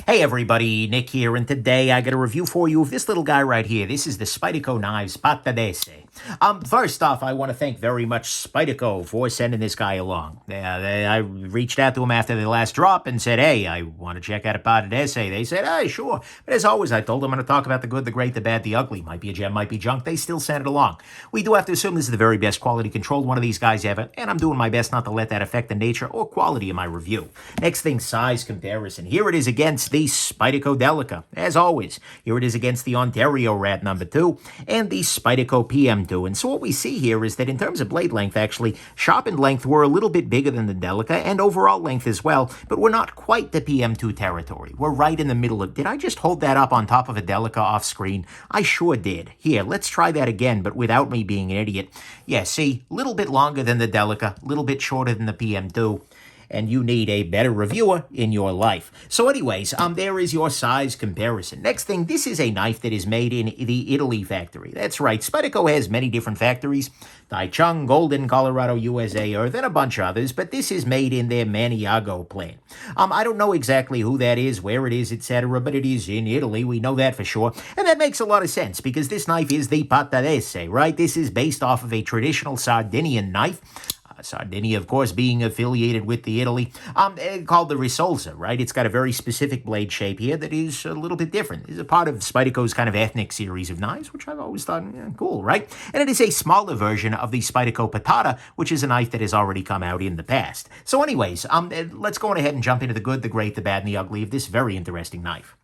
Hey everybody, Nick here, and today I got a review for you of this little guy right here. This is the Spyderco Knives Pattadese. First off, I want to thank very much Spyderco for sending this guy along. I reached out to him after the last drop and said, hey, I want to check out a Pattadese. They said, hey, sure. But as always, I told them I'm going to talk about the good, the great, the bad, the ugly. Might be a gem, might be junk. They still sent it along. We do have to assume this is the very best quality controlled one of these guys ever, and I'm doing my best not to let that affect the nature or quality of my review. Next thing, size comparison. Here it is against the Spyderco Delica. As always, here it is against the Ontario Rat number 2 and the Spyderco PM2. And so what we see here is that in terms of blade length, actually, sharpened length were a little bit bigger than the Delica, and overall length as well, but we're not quite the PM2 territory. We're right in the middle of... Did I just hold that up on top of a Delica off screen? I sure did. Here, let's try that again, but without me being an idiot. Yeah, see, a little bit longer than the Delica, a little bit shorter than the PM2. And you need a better reviewer in your life. So anyways, there is your size comparison. Next thing, this is a knife that is made in the Italy factory. That's right, Spyderco has many different factories. Taichung, Golden, Colorado, USA, Earth, and a bunch of others, but this is made in their Maniago plant. I don't know exactly who that is, where it is, etc., but it is in Italy, we know that for sure. And that makes a lot of sense, because this knife is the Pattadese, right? This is based off of a traditional Sardinian knife. Sardinia, of course, being affiliated with the Italy, called the Risolza, right? It's got a very specific blade shape here that is a little bit different. It's a part of Spyderco's kind of ethnic series of knives, which I've always thought, cool, right? And it is a smaller version of the Spyderco Pattadese, which is a knife that has already come out in the past. So anyways, let's go on ahead and jump into the good, the great, the bad, and the ugly of this very interesting knife.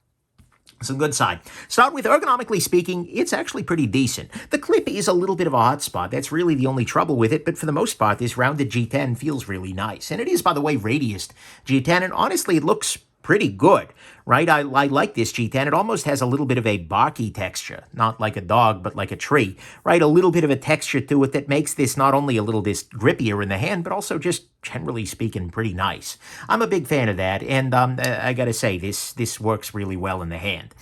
Some good side. Start with, ergonomically speaking, it's actually pretty decent. The clip is a little bit of a hot spot. That's really the only trouble with it, but for the most part, this rounded G10 feels really nice. And it is, by the way, radiused G10, and honestly, it looks pretty good, right? I like this G10. It almost has a little bit of a barky texture, not like a dog, but like a tree, right? A little bit of a texture to it that makes this not only a little bit grippier in the hand, but also just generally speaking, pretty nice. I'm a big fan of that, and I gotta say, this works really well in the hand.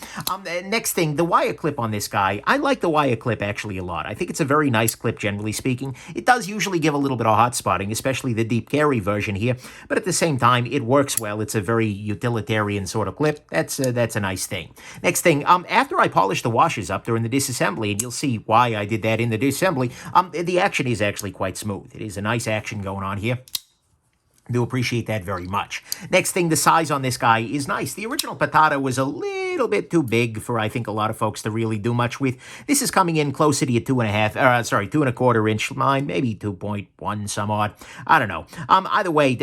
Next thing, the wire clip on this guy. I like the wire clip actually a lot. I think it's a very nice clip, generally speaking. It does usually give a little bit of hot spotting, especially the deep carry version here, but at the same time, it works well. It's a very utilitarian sort of clip. That's a nice thing. Next thing, after I polish the washers up during the disassembly, and you'll see why I did that in the disassembly, the action is actually quite smooth. It is a nice action going on here. Do appreciate that very much. Next thing, the size on this guy is nice. The original Pattadese was a little bit too big for, I think, a lot of folks to really do much with. This is coming in closer to your 2.25 inch line, maybe 2.1 some odd. I don't know. Either way,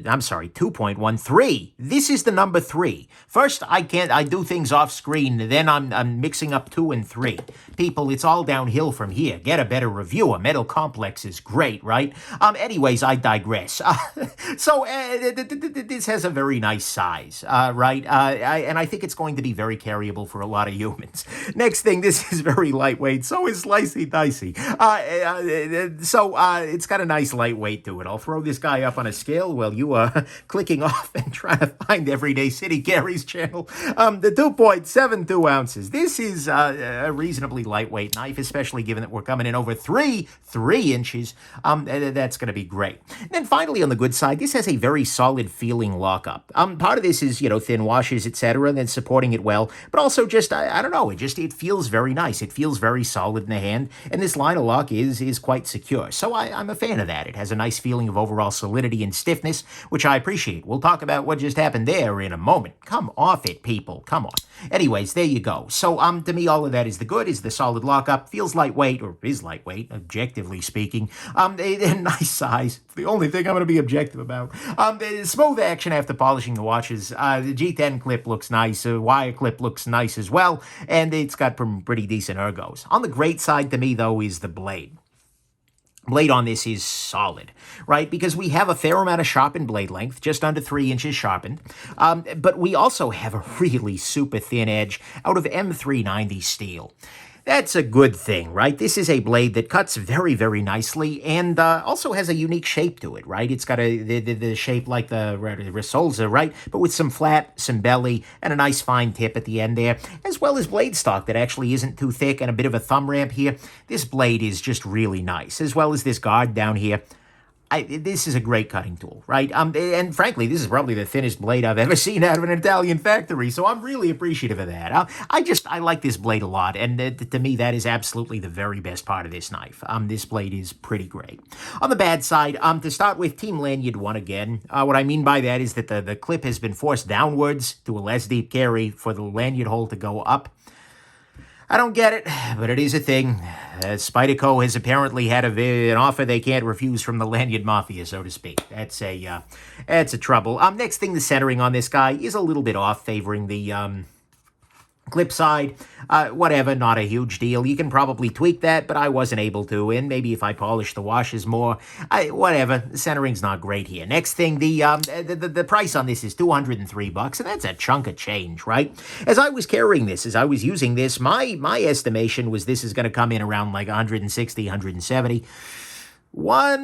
I'm sorry, 2.13. This is the number 3. First, I do things off screen, then I'm mixing up 2 and 3. People, it's all downhill from here. Get a better reviewer. Metal Complex is great, right? Anyways, I digress. So this has a very nice size, right? And I think it's going to be very carryable for a lot of humans. Next thing, this is very lightweight. So is Slicey Dicey. It's got a nice lightweight to it. I'll throw this guy up on a scale while you are clicking off and trying to find Everyday City Gary's channel. The 2.72 ounces. This is a reasonably lightweight knife, especially given that we're coming in over 3 inches. That's going to be great. And then finally, on the good side, this has a very solid feeling lockup. Part of this is, thin washers, etc., and then supporting it well, but also just, I don't know, it feels very nice. It feels very solid in the hand, and this line of lock is quite secure. So I'm a fan of that. It has a nice feeling of overall solidity and stiffness, which I appreciate. We'll talk about what just happened there in a moment. Come off it, people. Come on. Anyways, there you go. So, to me, all of that is the good, is the solid lockup, feels lightweight, or is lightweight, objectively speaking. A nice size. The only thing I'm going to be objective about. Smooth action after polishing the watches. The G10 clip looks nice. The wire clip looks nice as well. And it's got pretty decent ergos. On the great side to me, though, is the blade. Blade on this is solid, right? Because we have a fair amount of sharpened blade length, just under 3 inches sharpened. But we also have a really super thin edge out of M390 steel. That's a good thing, right? This is a blade that cuts very, very nicely and also has a unique shape to it, right? It's got the shape like the Risolza, right? But with some flat, some belly, and a nice fine tip at the end there, as well as blade stock that actually isn't too thick and a bit of a thumb ramp here. This blade is just really nice, as well as this guard down here. this is a great cutting tool, right? And frankly, this is probably the thinnest blade I've ever seen out of an Italian factory, so I'm really appreciative of that. I like this blade a lot, and to me, that is absolutely the very best part of this knife. This blade is pretty great. On the bad side, to start with, Team Lanyard won again. What I mean by that is that the clip has been forced downwards to a less deep carry for the lanyard hole to go up. I don't get it, but it is a thing. Spyderco has apparently had an offer they can't refuse from the lanyard mafia, so to speak. That's a trouble. Next thing, the centering on this guy is a little bit off, favoring the clip side. Whatever, not a huge deal. You can probably tweak that, but I wasn't able to, and maybe if I polish the washes more, whatever. The centering's not great here. Next thing, the price on this is $203, and that's a chunk of change, right? As I was carrying this, as I was using this, my estimation was this is going to come in around like 160, 170. That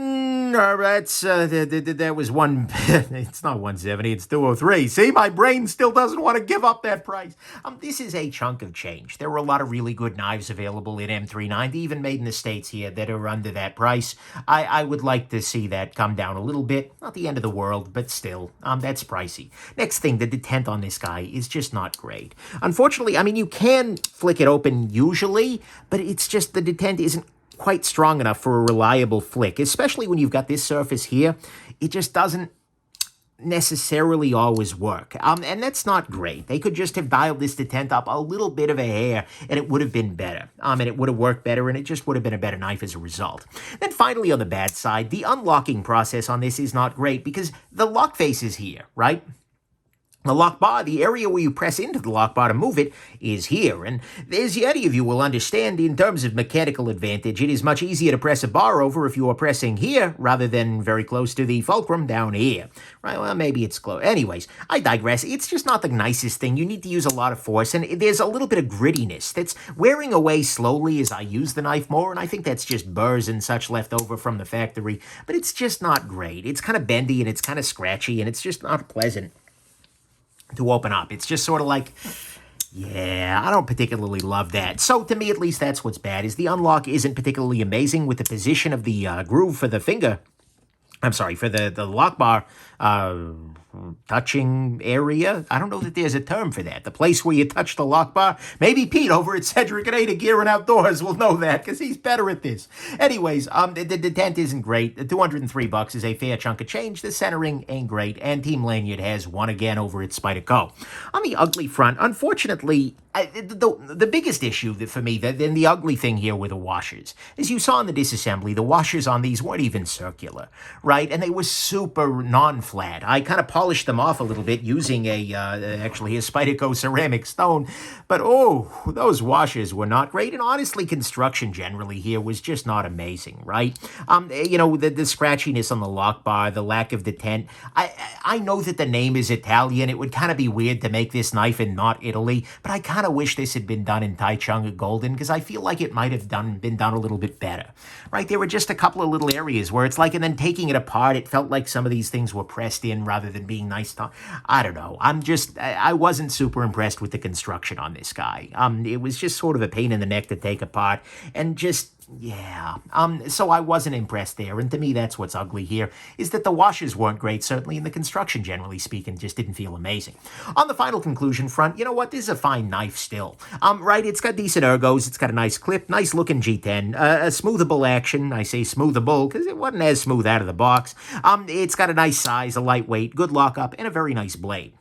was one, it's not 170, it's 203. See, my brain still doesn't want to give up that price. This is a chunk of change. There were a lot of really good knives available in M390, even made in the States here, that are under that price. I would like to see that come down a little bit. Not the end of the world, but still, that's pricey. Next thing, the detent on this guy is just not great. Unfortunately, I mean, you can flick it open usually, but it's just the detent isn't quite strong enough for a reliable flick, especially when you've got this surface here. It just doesn't necessarily always work. And that's not great. They could just have dialed this detent up a little bit of a hair, and it would have been better. And it would have worked better, and it just would have been a better knife as a result. Then finally, on the bad side, the unlocking process on this is not great, because the lock face is here, right? The lock bar, the area where you press into the lock bar to move it, is here. And as any of you will understand, in terms of mechanical advantage, it is much easier to press a bar over if you are pressing here rather than very close to the fulcrum down here. Right, well, maybe it's close. Anyways, I digress. It's just not the nicest thing. You need to use a lot of force, and there's a little bit of grittiness that's wearing away slowly as I use the knife more, and I think that's just burrs and such left over from the factory. But it's just not great. It's kind of bendy, and it's kind of scratchy, and it's just not pleasant to open up. It's just sort of like, yeah, I don't particularly love that. So to me, at least, that's what's bad, is the unlock isn't particularly amazing with the position of the groove for the finger. I'm sorry, for the lock bar touching area. I don't know that there's a term for that. The place where you touch the lock bar. Maybe Pete over at Cedric and Ada Gear and Outdoors will know that, because he's better at this. Anyways, the detent isn't great. The $203 is a fair chunk of change. The centering ain't great, and Team Lanyard has won again over at Spyderco. On the ugly front, unfortunately, the biggest issue for me, then the ugly thing here were the washers. As you saw in the disassembly, the washers on these weren't even circular, right? And they were super non-flat. I kind of polished them off a little bit using actually a Spyderco ceramic stone, but those washers were not great. And honestly, construction generally here was just not amazing, right? The scratchiness on the lock bar, the lack of detent. I know that the name is Italian. It would kind of be weird to make this knife in not Italy, but I kind of wish this had been done in Taichung Golden, because I feel like it might have been done a little bit better, right? There were just a couple of little areas where it's like, and then taking it apart, it felt like some of these things were pressed in rather than being nice. I don't know. I wasn't super impressed with the construction on this guy. It was just sort of a pain in the neck to take apart, and just, yeah. So I wasn't impressed there, and to me, that's what's ugly here, is that the washers weren't great, certainly, and the construction, generally speaking, just didn't feel amazing. On the final conclusion front, you know what? This is a fine knife still. Right, it's got decent ergos, it's got a nice clip, nice looking G10, a smoothable action. I say smoothable because it wasn't as smooth out of the box. It's got a nice size, a lightweight, good lockup, and a very nice blade.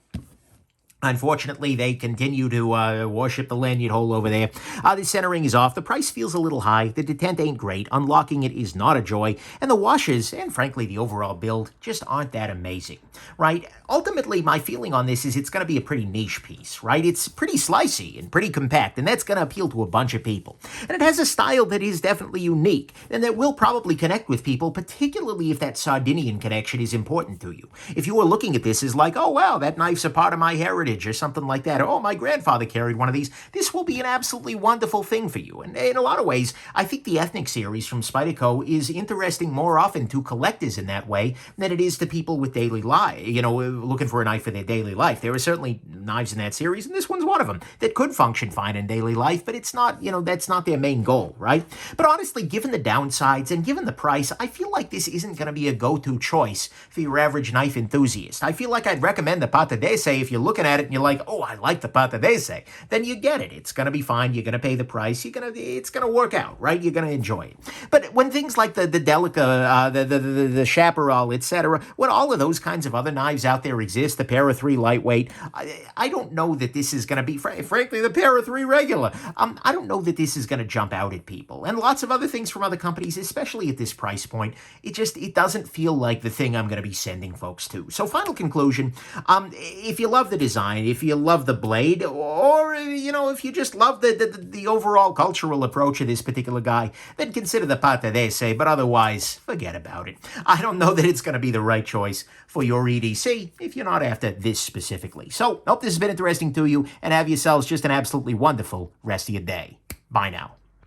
Unfortunately, they continue to worship the lanyard hole over there. The centering is off. The price feels a little high. The detent ain't great. Unlocking it is not a joy. And the washers, and frankly, the overall build, just aren't that amazing, right? Ultimately, my feeling on this is it's going to be a pretty niche piece, right? It's pretty slicey and pretty compact, and that's going to appeal to a bunch of people. And it has a style that is definitely unique, and that will probably connect with people, particularly if that Sardinian connection is important to you. If you were looking at this as like, oh, wow, that knife's a part of my heritage, or something like that, or, oh, my grandfather carried one of these, this will be an absolutely wonderful thing for you. And in a lot of ways, I think the Ethnic series from Spyderco is interesting more often to collectors in that way than it is to people with daily life, looking for a knife for their daily life. There are certainly knives in that series, and this one's one of them that could function fine in daily life, but it's not, that's not their main goal, right? But honestly, given the downsides and given the price, I feel like this isn't going to be a go-to choice for your average knife enthusiast. I feel like I'd recommend the Pattadese if you're looking at it and you're like, oh, I like the Pattadese. Then you get it. It's going to be fine. You're going to pay the price. It's going to work out, right? You're going to enjoy it. But when things like the Delica, the Chaparral, etc., when all of those kinds of other knives out there exist, the Para 3 lightweight, I don't know that this is going to be, frankly, the Para 3 regular. I don't know that this is going to jump out at people. And lots of other things from other companies, especially at this price point, it doesn't feel like the thing I'm going to be sending folks to. So final conclusion, if you love the design, if you love the blade, or, if you just love the overall cultural approach of this particular guy, then consider the Pattadese, but otherwise, forget about it. I don't know that it's going to be the right choice for your EDC if you're not after this specifically. So, hope this has been interesting to you, and have yourselves just an absolutely wonderful rest of your day. Bye now.